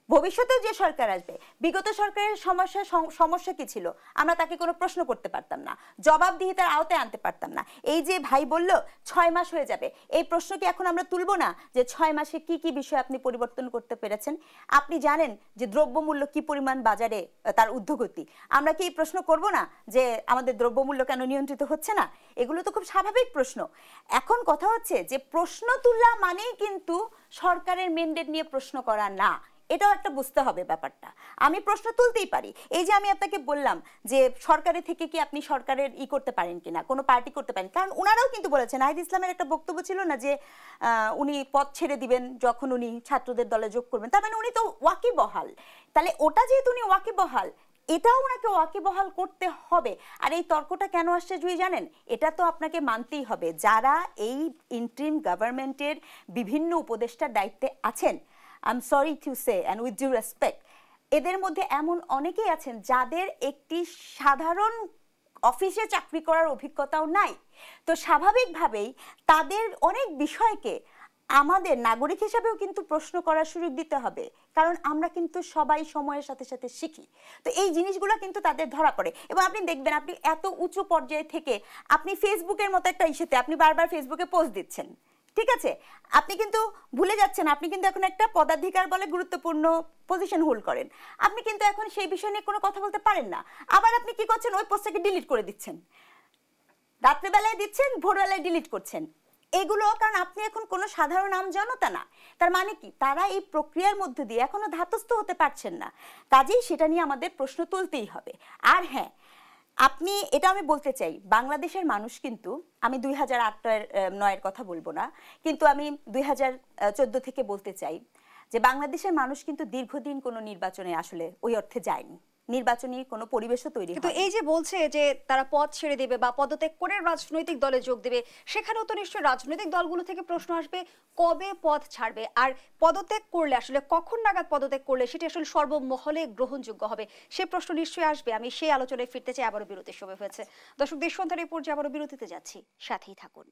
ভবিষ্যতেও যে সরকার আসবে, বিগত সরকারের সমস্যা কি ছিল, আমরা তাকে কোনো প্রশ্ন করতে পারতাম না, জবাবদিহিতার আওতায় আনতে পারতাম না। এই যে ভাই বলল 6 মাস হয়ে যাবে, এই প্রশ্ন কি এখন আমরা তুলব না যে 6 মাসে কি কি বিষয় আপনি পরিবর্তন করতে পেরেছেন? আপনি জানেন যে দ্রব্যমূল্য কি পরিমাণ বাজারে তার ঊর্ধ্বগতি, আমরা কি এই প্রশ্ন করব না যে আমাদের দ্রব্যমূল্য কেন নিয়ন্ত্রিত হচ্ছে না? এগুলো তো খুব স্বাভাবিক প্রশ্ন। এখন কথা হচ্ছে যে প্রশ্ন তুলা মানেই কিন্তু সরকারের ম্যান্ডেট নিয়ে প্রশ্ন করা না, এটাও একটা বুঝতে হবে ব্যাপারটা। আমি প্রশ্ন তুলতেই পারি, এই যে আমি আপনাকে বললাম যে সরকারের থেকে কি আপনি সরকারের করতে পারেন কিনা, কোনো পার্টি করতে পারেন, কারণ ওনারাও কিন্তু বলেছেন, নাহিদ ইসলামের একটা বক্তব্য ছিল না যে উনি পদ ছেড়ে দিবেন যখন উনি ছাত্রদের দলে যোগ করবেন, তার মানে উনি তো ওয়াকিবহাল। তাহলে ওটা যেহেতু উনি ওয়াকিবহাল, এটাও ওনাকে ওয়াকিবহাল করতে হবে। আর এই তর্কটা কেন আসছে জুই জানেন? এটা তো আপনাকে মানতেই হবে, যারা এই ইন্টারিম গভর্নমেন্টের বিভিন্ন উপদেষ্টার দায়িত্বে আছেন, I'm sorry to say and with due respect, এদের মধ্যে এমন অনেকেই আছেন যাদের একটি সাধারণ অফিসে চাকরি করার অভিজ্ঞতাও নাই। তো স্বাভাবিকভাবেই তাদের অনেক বিষয়কে আমাদের নাগরিক হিসেবেও কিন্তু প্রশ্ন করার সুযোগ দিতে হবে, কারণ আমরা কিন্তু সবাই সময়ের সাথে সাথে শিখি। তো এই জিনিসগুলো কিন্তু তাদের ধরা পড়ে। এবং আপনি দেখবেন, আপনি এত উঁচু পর্যায়ে থেকে আপনি ফেসবুকের মতো একটা ইস্যুতে আপনি বারবার ফেসবুকে পোস্ট দিচ্ছেন, ঠিক আছে, আপনি কিন্তু ভুলে যাচ্ছেন আপনি কিন্তু এখন একটা পদাধিকার বলে গুরুত্বপূর্ণ পজিশন হোল্ড করেন, আপনি কিন্তু এখন সেই বিষয় নিয়ে কোনো কথা বলতে পারেন না। আবার আপনি কি করছেন, ওই পোস্টটাকে ডিলিট করে দিচ্ছেন, রাত্রেবেলায় দিচ্ছেন, ভোরবেলায় ডিলিট করছেন। এগুলো কারণ আপনি এখন কোনো সাধারণ আমজনতা না। তার মানে কি, তারা এই প্রক্রিয়ার মধ্যে দিয়ে এখনো ধাতস্থ হতে পারছেন না, কাজেই সেটা নিয়ে আমাদের প্রশ্ন তুলতেই হবে। আর হ্যাঁ, আপনি এটা আমি বলতে চাই, বাংলাদেশের মানুষ কিন্তু, আমি 2008-9-এর কথা বলবো না, কিন্তু আমি 2014 থেকে বলতে চাই যে বাংলাদেশের মানুষ কিন্তু দীর্ঘদিন কোনো নির্বাচনে আসলে ওই অর্থে যায়নি, নির্বাচনী কোনো পরিবেশও তৈরি হয়। কিন্তু এই যে বলছে যে তারা পদ ছেড়ে দেবে বা পদত্যাগ করে রাজনৈতিক দলে যোগ দেবে, সেখানেও তো নিশ্চয়ই রাজনৈতিক দলগুলো থেকে প্রশ্ন আসবে কবে পদ ছাড়বে, আর পদত্যাগ করলে আসলে কখন নাগাদ পদত্যাগ করলে সেটি আসলে সর্বমহলে গ্রহণযোগ্য হবে, সে প্রশ্ন নিশ্চয়ই আসবে। আমি সেই আলোচনায় ফিরতে চাই, আবারও বিরতির সময় হয়েছে। দর্শক, দেশ সন্ধানের পর্যায়ে আবারও বিরতিতে যাচ্ছি, সাথেই থাকুন।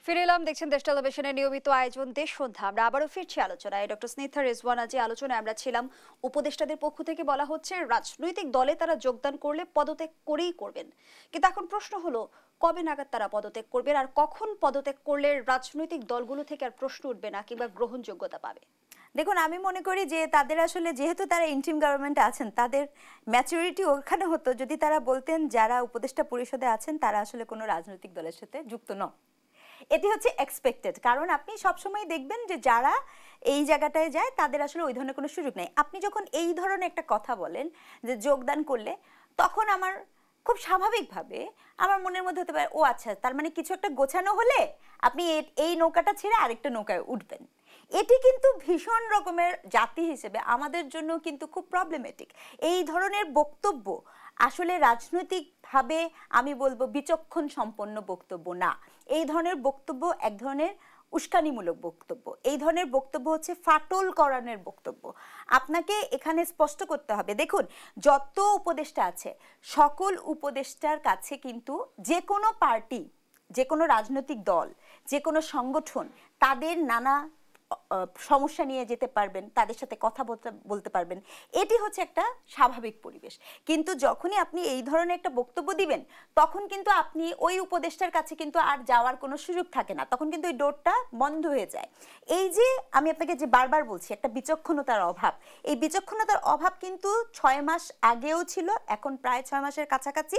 ফিরে এলাম, দেখছেন দেশ টেলিভিশনের নিয়মিত আয়োজন দেশ সন্ধ্যা। আমরা আবারও ফিরছি আলোচনায়। ডক্টর স্নিগ্ধা রেজওয়ানা, যে আলোচনায় আমরা ছিলাম, উপদেষ্টাদের পক্ষ থেকে বলা হচ্ছে রাজনৈতিক দলে তারা যোগদান করলে পদত্যাগ করেই করবেন, কিন্তু এখন প্রশ্ন হলো কবে নাগাদ তারা পদত্যাগ করবেন, আর কখন পদত্যাগ করলে রাজনৈতিক দলগুলো থেকে আর প্রশ্ন উঠবে না কিংবা গ্রহণযোগ্যতা পাবে? দেখুন, আমি মনে করি যে তাদের আসলে যেহেতু তারা ইন্টিম গভর্নমেন্টে আছেন, তাদের ম্যাচুরিটি ওখানে হতো যদি তারা বলতেন যারা উপদেষ্টা পরিষদে আছেন তারা আসলে কোনো রাজনৈতিক দলের সাথে যুক্ত নন। এটি হচ্ছে এক্সপেক্টেড, কারণ আপনি সবসময় দেখবেন যে যারা এই জায়গাটায় যায় তাদের আসলে ওই ধরনের কোনো সুযোগ নেই। আপনি যখন এই ধরনের একটা কথা বলেন যে যোগদান করলে, তখন আমার খুব স্বাভাবিকভাবে আমার মনের মধ্যে হতে পারে ও আচ্ছা, তার মানে কিছু একটা গোছানো হলে আপনি এই নৌকাটা ছেড়ে আরেকটা নৌকায় উঠবেন। এটি কিন্তু ভীষণ রকমের জাতি হিসেবে আমাদের জন্য কিন্তু খুব প্রবলেমেটিক। এই ধরনের বক্তব্য আসলে রাজনৈতিকভাবে আমি বলবো বিচক্ষণ সম্পন্ন বক্তব্য না। এই ধরনের বক্তব্য এক ধরনের উস্কানিমূলক বক্তব্য। এই ধরনের বক্তব্য হচ্ছে ফাটল করানোর বক্তব্য। আপনাকে এখানে স্পষ্ট করতে হবে, দেখুন যত উপদেষ্টা আছে সকল উপদেষ্টার কাছে কিন্তু যে কোনো পার্টি, যে কোনো রাজনৈতিক দল, যে কোনো সংগঠন তাদের নানা সমস্যা নিয়ে যেতে পারবেন, তাদের সাথে কথা বলতে পারবেন। এটি হচ্ছে একটা স্বাভাবিক পরিবেশ। কিন্তু যখনই আপনি এই ধরনের একটা বক্তব্য দিবেন তখন কিন্তু আপনি ওই উপদেষ্টার কাছে কিন্তু আর যাওয়ার কোনো সুযোগ থাকে না, তখন কিন্তু ওই ডোরটা বন্ধ হয়ে যায়। এই যে আমি আপনাকে যে বারবার বলছি একটা বিচক্ষণতার অভাব, এই বিচক্ষণতার অভাব কিন্তু 6 মাস আগেও ছিল, এখন প্রায় 6 মাসের কাছাকাছি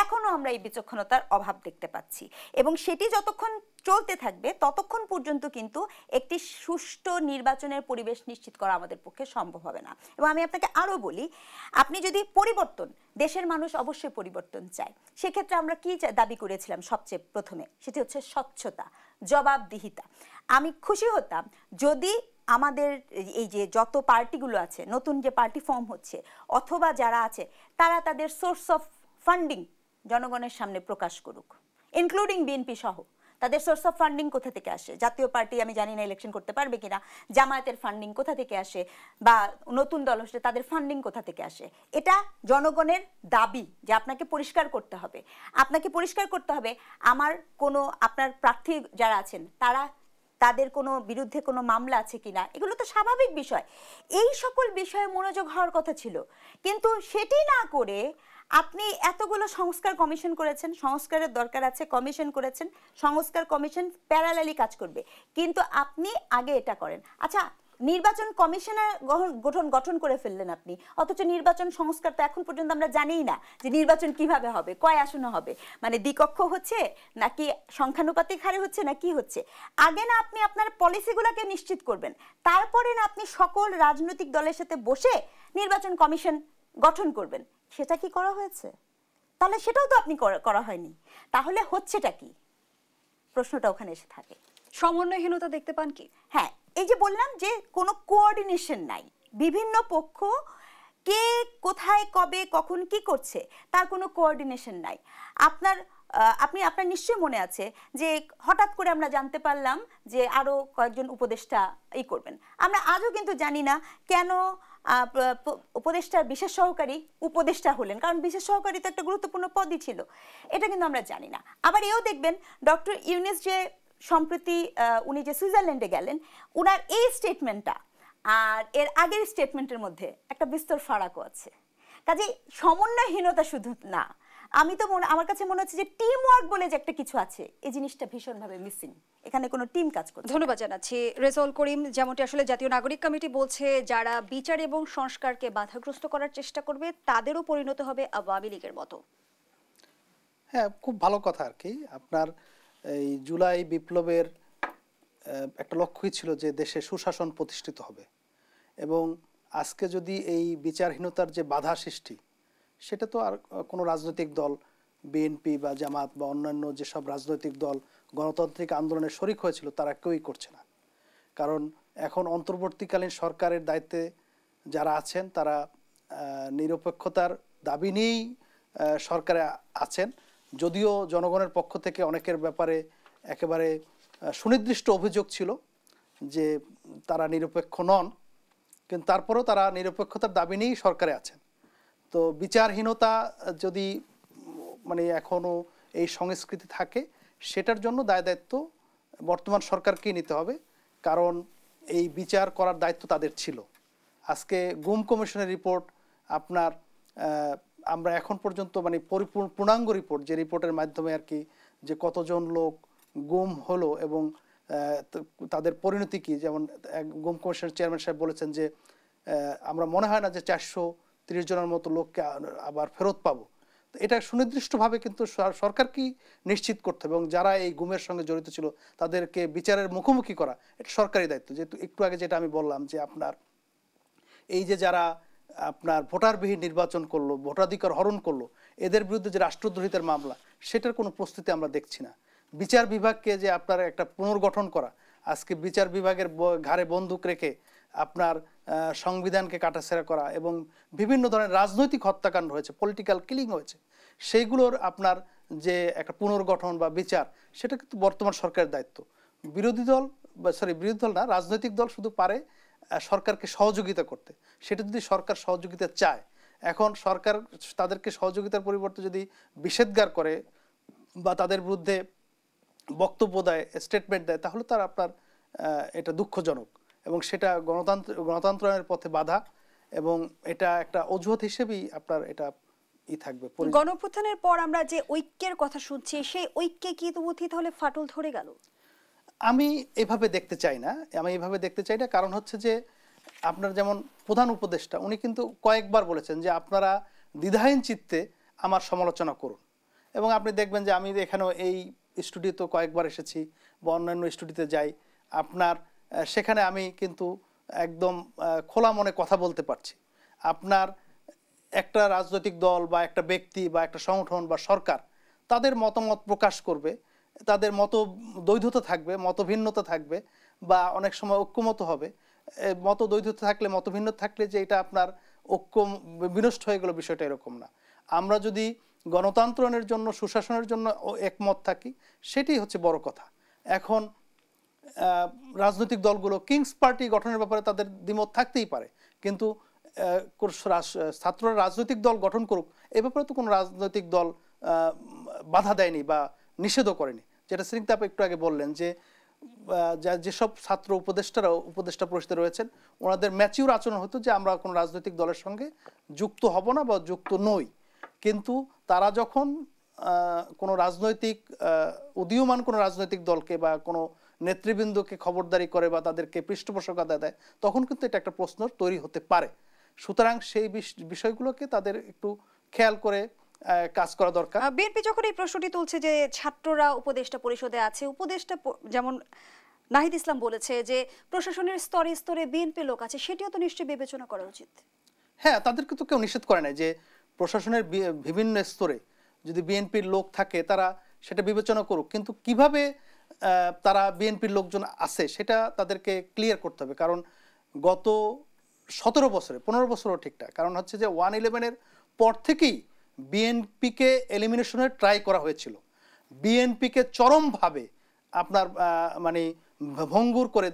এখনো আমরা এই বিচক্ষণতার অভাব দেখতে পাচ্ছি, এবং সেটি যতক্ষণ চলতে থাকবে ততক্ষণ পর্যন্ত কিন্তু একটি সুষ্ঠু নির্বাচনের পরিবেশ নিশ্চিত করা আমাদের পক্ষে সম্ভব হবে না। এবং আমি আপনাকে আরো বলি, আপনি যদি পরিবর্তন, দেশের মানুষ অবশ্যই পরিবর্তন চায়, সেক্ষেত্রে আমরা কি দাবি করেছিলাম সবচেয়ে প্রথমে, সেটি হচ্ছে স্বচ্ছতা, জবাবদিহিতা। আমি খুশি হতাম যদি আমাদের এই যে যত পার্টিগুলো আছে, নতুন যে পার্টি ফর্ম হচ্ছে অথবা যারা আছে, তারা তাদের সোর্স অফ ফান্ডিং জনগণের সামনে প্রকাশ করুক, ইনক্লুডিং বিএনপি সহ। তাদের সোর্স অফ ফান্ডিং কোথা থেকে আসে? জাতীয় পার্টি আমি জানি না ইলেকশন করতে পারবে কিনা, জামায়াতের ফান্ডিং কোথা থেকে আসে, বা নতুন দল হচ্ছে তাদের ফান্ডিং কোথা থেকে আসে? এটা জনগণের দাবি যে আপনাকে পরিষ্কার করতে হবে। আপনাকে পরিষ্কার করতে হবে আমার কোনো, আপনার প্রার্থী যারা আছেন তাদের কোনো বিরুদ্ধে কোনো মামলা আছে কিনা, এগুলো তো স্বাভাবিক বিষয়। এই সকল বিষয়ে মনোযোগ হওয়ার কথা ছিল, কিন্তু সেটি না করে আপনি এতগুলো সংস্কার কমিশন করেছেন, সংস্কারের দরকার আছে, কমিশন করেছেন, সংস্কার কমিশন প্যারালালি কাজ করবে, কিন্তু আপনি আগে এটা করেন। আচ্ছা, নির্বাচন কমিশনের গঠন করে ফেললেন আপনি, অথচ নির্বাচন সংস্কার তো এখন পর্যন্ত আমরা জানিই না যে নির্বাচন কিভাবে হবে, কয় আসনে হবে, মানে দ্বিকক্ষ হচ্ছে নাকি সংখ্যানুপাতিক হারে হচ্ছে না কি হচ্ছে। আগে না আপনি আপনার পলিসিগুলোকে নিশ্চিত করবেন, তারপরে না আপনি সকল রাজনৈতিক দলের সাথে বসে নির্বাচন কমিশন গঠন করবেন। সেটা কি করা হয়েছে? তাহলে সেটাও তো আপনি করা হয়নি। তাহলে হচ্ছেটা কি? প্রশ্নটা ওখানে এসে থাকে। সমন্বয়হীনতা দেখতে পান কি? হ্যাঁ, এই যে বললাম যে কোনো কোঅর্ডিনেশন নাই, বিভিন্ন পক্ষ কে কোথায় কবে কখন কি করছে তার কোনো কোঅর্ডিনেশন নাই। আপনার নিশ্চয়ই মনে আছে যে হঠাৎ করে আমরা জানতে পারলাম যে আরো কয়েকজন উপদেষ্টা এই করবেন। আমরা আজও কিন্তু জানি না কেন উপদেষ্টার বিশেষ সহকারী উপদেষ্টা হলেন, কারণ বিশেষ সহকারী তো একটা গুরুত্বপূর্ণ পদই ছিল, এটা কিন্তু আমরা জানি না। আবার এও দেখবেন ডক্টর ইউনূস যে সম্প্রতি উনি যে সুইজারল্যান্ডে গেলেন, উনার এই স্টেটমেন্টটা আর এর আগের স্টেটমেন্টের মধ্যে একটা বিস্তর ফারাকও আছে। কাজে সমন্বয়হীনতা শুধু না, আমি তো আমার কাছে মনে হচ্ছে যে টিম ওয়ার্ক বলে যে একটা কিছু আছে, এই জিনিসটা ভীষণভাবে মিসিং। এখানে কোনো টিম কাজ করছে। ধন্যবাদ জানাচ্ছি রেজাউল করিম। যেমনটি আসলে জাতীয় নাগরিক কমিটি বলছে, যারা বিচার এবং সংস্কারকে বাধাগ্রস্ত করার চেষ্টা করবে তাদেরও পরিণত হবে আওয়ামী লীগের মতো। হ্যাঁ, খুব ভালো কথা আর কি। আপনার এই জুলাই বিপ্লবের একটা লক্ষ্যই ছিল যে দেশে সুশাসন প্রতিষ্ঠিত হবে, এবং আজকে যদি এই বিচারহীনতার যে বাধা সৃষ্টি, সেটা তো আর কোনো রাজনৈতিক দল, বিএনপি বা জামাত বা অন্যান্য যেসব রাজনৈতিক দল গণতান্ত্রিক আন্দোলনে শরিক হয়েছিল তারা কেউই করছে না। কারণ এখন অন্তর্বর্তীকালীন সরকারের দায়িত্বে যারা আছেন তারা নিরপেক্ষতার দাবি নিয়েই সরকারে আছেন, যদিও জনগণের পক্ষ থেকে অনেকের ব্যাপারে একেবারে সুনির্দিষ্ট অভিযোগ ছিল যে তারা নিরপেক্ষ নন, কিন্তু তারপরেও তারা নিরপেক্ষতার দাবি নিয়েই সরকারে আছেন। তো বিচারহীনতা যদি মানে এখনও এই সংস্কৃতি থাকে, সেটার জন্য দায় দায়িত্ব বর্তমান সরকারকেই নিতে হবে, কারণ এই বিচার করার দায়িত্ব তাদের ছিল। আজকে গুম কমিশনের রিপোর্ট আপনার আমরা এখন পর্যন্ত মানে পূর্ণাঙ্গ রিপোর্ট, যে রিপোর্টের মাধ্যমে আর কি যে কতজন লোক গুম হলো এবং তাদের পরিণতি কি, যেমন গুম কমিশনের চেয়ারম্যান সাহেব বলেছেন যে আমরা মনে হয় না যে 430 জনের মতো লোককে আবার ফেরত পাবো। এটা সুনির্দিষ্টভাবে কিন্তু সরকারকেই নিশ্চিত করতে হবে, এবং যারা এই গুমের সঙ্গে জড়িত ছিল তাদেরকে বিচারের মুখোমুখি করা এটা সরকারি দায়িত্ব। যেহেতু একটু আগে যেটা আমি বললাম যে আপনার এই যে যারা আপনার ভোটারবিহীন নির্বাচন করলো, ভোটাধিকার হরণ করলো, এদের বিরুদ্ধে যে রাষ্ট্রদ্রোহিতার মামলা, সেটার কোনো প্রস্তুতি আমরা দেখছি না। বিচার বিভাগকে যে আপনার একটা পুনর্গঠন করা, আজকে বিচার বিভাগের ঘাড়ে বন্দুক রেখে আপনার সংবিধানকে কাটাছেঁড়া করা এবং বিভিন্ন ধরনের রাজনৈতিক হত্যাকাণ্ড হয়েছে, পলিটিক্যাল কিলিং হয়েছে, সেইগুলোর আপনার যে একটা পুনর্গঠন বা বিচার, সেটা কিন্তু বর্তমান সরকারের দায়িত্ব। বিরোধী দল না, রাজনৈতিক দল শুধু পারে সরকারকে সহযোগিতা করতে। সেটা যদি সরকার সহযোগিতা চায়, এখন সরকার তাদেরকে সহযোগিতার পরিবর্তে যদি বিষেধগার করে বা তাদের বিরুদ্ধে বক্তব্য দেয়, স্টেটমেন্ট দেয়, তাহলে তার আপনার এটা দুঃখজনক এবং সেটা গণতন্ত্রের পথে বাধা, এবং এটা একটা অজুহাত হিসেবেই আপনার এটা থাকবে। গণঅভ্যুত্থানের পর আমরা যে ঐক্যের কথা শুনছি, সেই ঐক্যে কি ইতিমধ্যে তাহলে ফাটল ধরে গেল? আমি এভাবে দেখতে চাই না। কারণ হচ্ছে যে আপনার যেমন প্রধান উপদেষ্টা উনি কিন্তু কয়েকবার বলেছেন যে আপনারা দ্বিধাহীন চিত্তে আমার সমালোচনা করুন, এবং আপনি দেখবেন যে আমি এখানেও এই স্টুডিওতে কয়েকবার এসেছি বা অন্যান্য স্টুডিওতে যাই, আপনার সেখানে আমি কিন্তু একদম খোলা মনে কথা বলতে পারছি। আপনার একটা রাজনৈতিক দল বা একটা ব্যক্তি বা একটা সংগঠন বা সরকার তাদের মতামত প্রকাশ করবে, তাদের মত দ্বৈধতা থাকবে, মতভিন্নতা থাকবে, বা অনেক সময় ঐক্যমত হবে। মত দ্বৈধতা থাকলে, মতভিন্নতা থাকলে যে এটা আপনার ঐক্য বিনষ্ট হয়ে গেল, বিষয়টা এরকম না। আমরা যদি গণতন্ত্রের জন্য, সুশাসনের জন্য একমত থাকি, সেটাই হচ্ছে বড় কথা। এখন রাজনৈতিক দলগুলো কিংস পার্টি গঠনের ব্যাপারে তাদের দ্বিমত থাকতেই পারে, কিন্তু ছাত্ররা রাজনৈতিক দল গঠন করুক এ ব্যাপারে তো কোনো রাজনৈতিক দল বাধা দেয়নি বা নিষেধও করেনি। যেটা স্নিগ্ধা আপু একটু আগে বললেন যে যেসব ছাত্র উপদেষ্টা পরিষদে রয়েছেন, ওনাদের ম্যাচিউর আচরণ হতো যে আমরা কোনো রাজনৈতিক দলের সঙ্গে যুক্ত হব না বা যুক্ত নই, কিন্তু তারা যখন কোনো রাজনৈতিক উদীয়মান কোনো রাজনৈতিক দলকে বা কোনো নেতৃবৃন্দকে খবরদারি করে বা তাদেরকে পৃষ্ঠপোষকতা দেয়, তখন কিন্তু এটা একটা প্রশ্ন তৈরি হতে পারে। সুতরাং সেই বিষয়গুলোকে তাদের একটু খেয়াল করে কাজ করা দরকার। বিএনপি যখন এই প্রশ্নটি তুলছে যে ছাত্ররা উপদেষ্টা পরিষদে আছে, উপদেষ্টা যেমন নাহিদ ইসলাম বলেছে যে প্রশাসনের স্তরে স্তরে বিএনপি লোক আছে, সেটিও তো নিশ্চয়ই বিবেচনা করা উচিত। হ্যাঁ, তাদেরকে তো কেউ নিষেধ করে নাই যে প্রশাসনের বিভিন্ন স্তরে যদি বিএনপির লোক থাকে তারা সেটা বিবেচনা করুক, কিন্তু কিভাবে তারা বিএনপির লোকজন আছে সেটা তাদেরকে ক্লিয়ার করতে হবে। কারণ গত 17 বছরে, 15 বছরও ঠিকঠাক, কারণ হচ্ছে যে 1/11-এর পর থেকেই বিএনপিকে এলিমিনেশনের ট্রাই করা হয়েছিল, বিএনপিকে চরমভাবে আপনার মানে ভঙ্গুর করে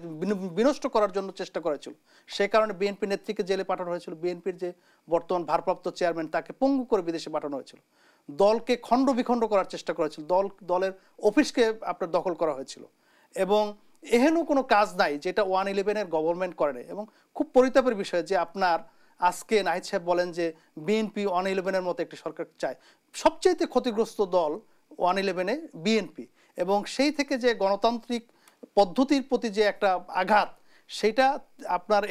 বিনষ্ট করার জন্য চেষ্টা করেছিল। সে কারণে বিএনপি নেত্রীকে জেলে পাঠানো হয়েছিল, বিএনপির যে বর্তমান ভারপ্রাপ্ত চেয়ারম্যান তাকে পঙ্গু করে বিদেশে পাঠানো হয়েছিল, দলকে খণ্ড বিখণ্ড করার চেষ্টা করেছিল, দলের অফিসকে আপনার দখল করা হয়েছিল, এবং এহেনও কোনো কাজ নাই যেটা 1/11-এর গভর্নমেন্ট করে নাই। এবং খুব পরিতাপের বিষয় যে আপনার আজকে নাহিদ সাহেব বলেন যে বিএনপি 1/11-এর মতো একটি সরকার চায়। সবচেয়ে ক্ষতিগ্রস্ত দল 1/11-এ বিএনপি, এবং সেই থেকে যে গণতান্ত্রিক পদ্ধতির প্রতি যে একটা আঘাত, সেটা আপনার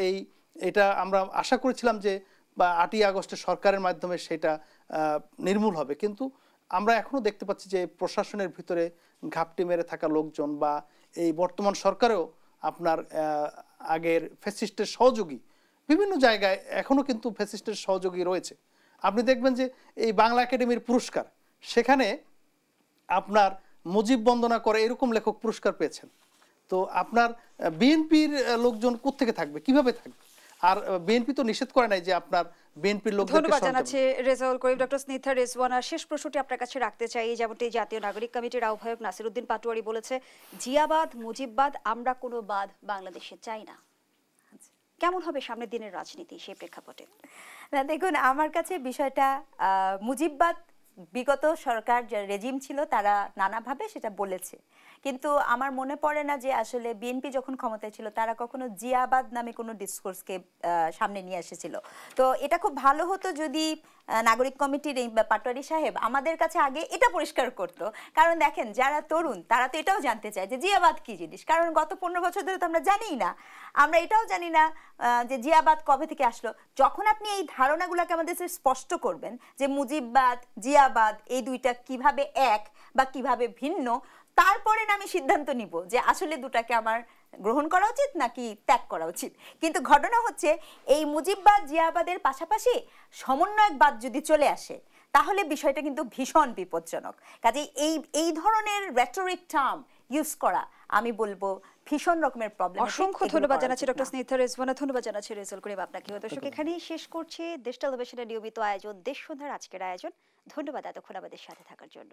এটা আমরা আশা করেছিলাম যে 8ই আগস্টের সরকারের মাধ্যমে সেটা নির্মূল হবে, কিন্তু আমরা এখনও দেখতে পাচ্ছি যে প্রশাসনের ভিতরে ঘাপটি মেরে থাকা লোকজন বা এই বর্তমান সরকারেও আপনার আগের ফ্যাসিস্টের সহযোগী বিভিন্ন জায়গায় এখনও কিন্তু ফ্যাসিস্টের সহযোগী রয়েছে। আপনি দেখবেন যে এই বাংলা একাডেমির পুরস্কার, সেখানে আপনার মুজিব বন্দনা করে এরকম লেখক পুরস্কার পেয়েছেন। তো আপনার বিএনপির লোকজন কোত্থেকে থাকবে, কিভাবে থাকবে? আর বিএনপি তো নিষেধ করে নাই যে আপনার বিএনপির লোকদের। ধন্যবাদ জানাচ্ছি রেজাউল করিম। ডক্টর স্নিগ্ধা রেজওয়ানা, শেষ প্রশ্নটি আপনার কাছে রাখতে চাই। যেমনটি জাতীয় নাগরিক কমিটির আহ্বায়ক নাসিরউদ্দিন পাটোয়ারি বলেছে, জিয়াবাদ, মুজিববাদ, আমরা কোনো বাদ বাংলাদেশে চাই না। কেমন হবে সামনের দিনের রাজনীতি সেই প্রেক্ষাপটে? না, দেখুন, আমার কাছে বিষয়টা মুজিববাদ বিগত সরকার যে রেজিম ছিল তারা নানাভাবে সেটা বলেছে, কিন্তু আমার মনে পড়ে না যে আসলে বিএনপি যখন ক্ষমতায় ছিল তারা কখনো জিয়াবাদ নামে কোনো ডিসকোর্সকে সামনে নিয়ে এসেছিল। তো এটা খুব ভালো হতো যদি নাগরিক কমিটির এই পাটোয়ারি সাহেব আমাদের কাছে আগে এটা পরিষ্কার করতো, কারণ দেখেন যারা তরুণ তারা তো এটাও জানতে চায় যে জিয়াবাদ কি জিনিস, কারণ গত 15 বছর ধরে তো আমরা জানিই না, আমরা এটাও জানি না যে জিয়াবাদ কবে থেকে আসলো। যখন আপনি এই ধারণাগুলোকে আমাদের স্পষ্ট করবেন যে মুজিববাদ জিয়াবাদ এই দুইটা কিভাবে এক বা কিভাবে ভিন্ন, তারপরে না আমি সিদ্ধান্ত নিব যে আসলে দুটাকে আমার গ্রহণ করা উচিত নাকি ত্যাগ করা উচিত। কিন্তু ঘটনা হচ্ছে এই মুজিববাদ জিয়াবাদের পাশাপাশি সমন্বয়কবাদ যদি চলে আসে তাহলে বিষয়টা কিন্তু ভীষণ বিপজ্জনক। কাজে এই ধরনের রেটরিক টার্ম ইউজ করা আমি বলবো ভীষণ রকমের প্রবলেম। অসংখ্য ধন্যবাদ জানাচ্ছি ডক্টর স্নিগ্ধা রেজওয়ানা, ধন্যবাদ জানাচ্ছি রেজাল করিম আপনাকে। দর্শক এখানেই শেষ করছি দেশ টেলিভিশনের নিয়মিত আয়োজন দেশ সন্ধ্যার আজকের আয়োজন। ধন্যবাদ এতক্ষণ আমাদের সাথে থাকার জন্য।